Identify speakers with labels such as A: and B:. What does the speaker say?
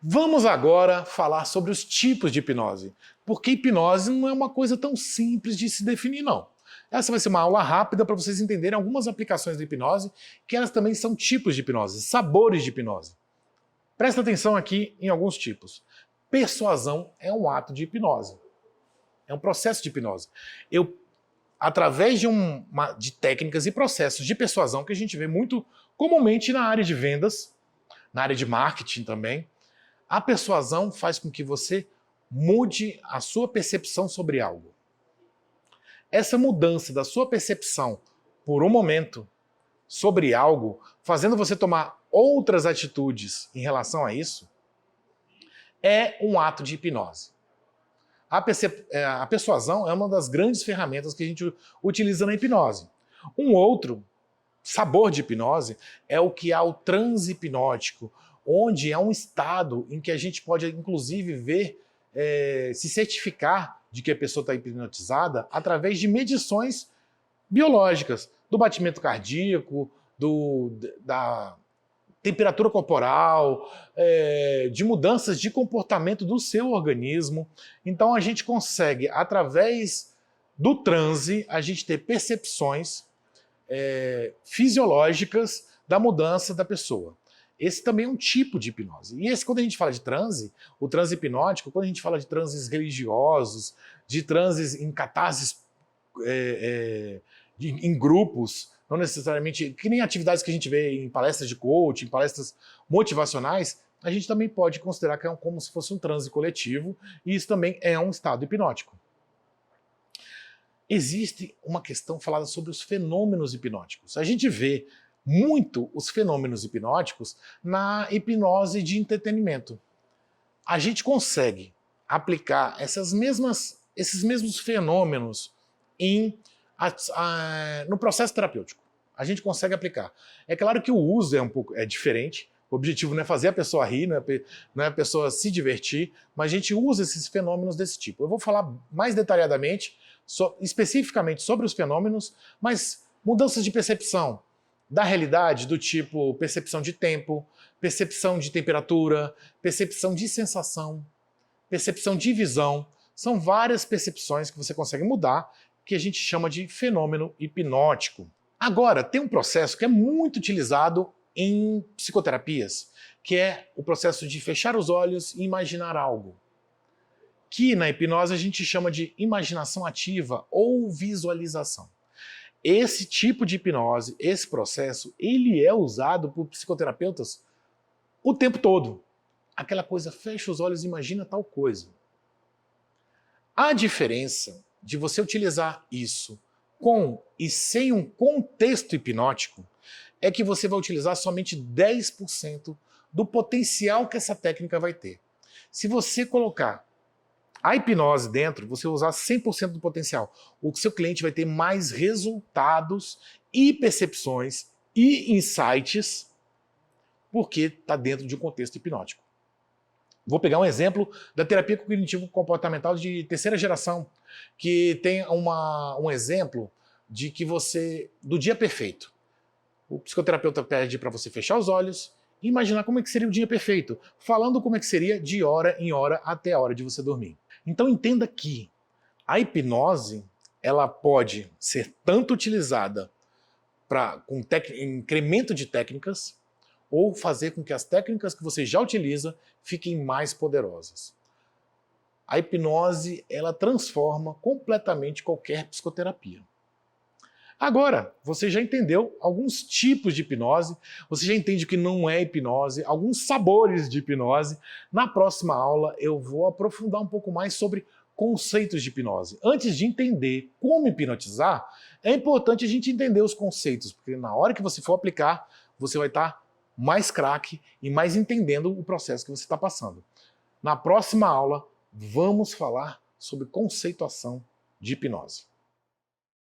A: Vamos agora falar sobre os tipos de hipnose, porque hipnose não é uma coisa tão simples de se definir, não. Essa vai ser uma aula rápida para vocês entenderem algumas aplicações da hipnose, que elas também são tipos de hipnose, sabores de hipnose. Presta atenção aqui em alguns tipos. Persuasão é um ato de hipnose, é um processo de hipnose. Através de técnicas e processos de persuasão que a gente vê muito comumente na área de vendas, na área de marketing também, a persuasão faz com que você mude a sua percepção sobre algo. Essa mudança da sua percepção por um momento sobre algo, fazendo você tomar outras atitudes em relação a isso, é um ato de hipnose. A persuasão é uma das grandes ferramentas que a gente utiliza na hipnose. Um outro sabor de hipnose é o que é o transe hipnótico, onde é um estado em que a gente pode, inclusive, ver, se certificar de que a pessoa está hipnotizada através de medições biológicas, do batimento cardíaco, da temperatura corporal, de mudanças de comportamento do seu organismo. Então a gente consegue, através do transe, a gente ter percepções fisiológicas da mudança da pessoa. Esse também é um tipo de hipnose. E esse, quando a gente fala de transe, o transe hipnótico, quando a gente fala de transes religiosos, de transes em catarses em grupos, não necessariamente, que nem atividades que a gente vê em palestras de coaching, em palestras motivacionais, a gente também pode considerar que é como se fosse um transe coletivo, e isso também é um estado hipnótico. Existe uma questão falada sobre os fenômenos hipnóticos. A gente vê muito os fenômenos hipnóticos na hipnose de entretenimento. A gente consegue aplicar esses mesmos fenômenos no processo terapêutico. A gente consegue aplicar. É claro que o uso é diferente. O objetivo não é fazer a pessoa rir, não é a pessoa se divertir, mas a gente usa esses fenômenos desse tipo. Eu vou falar mais detalhadamente, especificamente sobre os fenômenos, mas mudanças de percepção da realidade, do tipo percepção de tempo, percepção de temperatura, percepção de sensação, percepção de visão. São várias percepções que você consegue mudar, que a gente chama de fenômeno hipnótico. Agora, tem um processo que é muito utilizado em psicoterapias, que é o processo de fechar os olhos e imaginar algo, que na hipnose a gente chama de imaginação ativa ou visualização. Esse tipo de hipnose, esse processo, ele é usado por psicoterapeutas o tempo todo. Aquela coisa, fecha os olhos e imagina tal coisa. A diferença de você utilizar isso com e sem um contexto hipnótico é que você vai utilizar somente 10% do potencial que essa técnica vai ter. Se você colocar a hipnose dentro, você usar 100% do potencial, o seu cliente vai ter mais resultados e percepções e insights porque está dentro de um contexto hipnótico. Vou pegar um exemplo da terapia cognitivo-comportamental de terceira geração, que tem um exemplo de que do dia perfeito. O psicoterapeuta pede para você fechar os olhos e imaginar como é que seria o dia perfeito, falando como é que seria de hora em hora até a hora de você dormir. Então entenda que a hipnose ela pode ser tanto utilizada com incremento de técnicas, ou fazer com que as técnicas que você já utiliza fiquem mais poderosas. A hipnose, ela transforma completamente qualquer psicoterapia. Agora, você já entendeu alguns tipos de hipnose, você já entende o que não é hipnose, alguns sabores de hipnose. Na próxima aula eu vou aprofundar um pouco mais sobre conceitos de hipnose. Antes de entender como hipnotizar, é importante a gente entender os conceitos, porque na hora que você for aplicar, você vai estar mais craque e mais entendendo o processo que você está passando. Na próxima aula, vamos falar sobre conceituação de hipnose.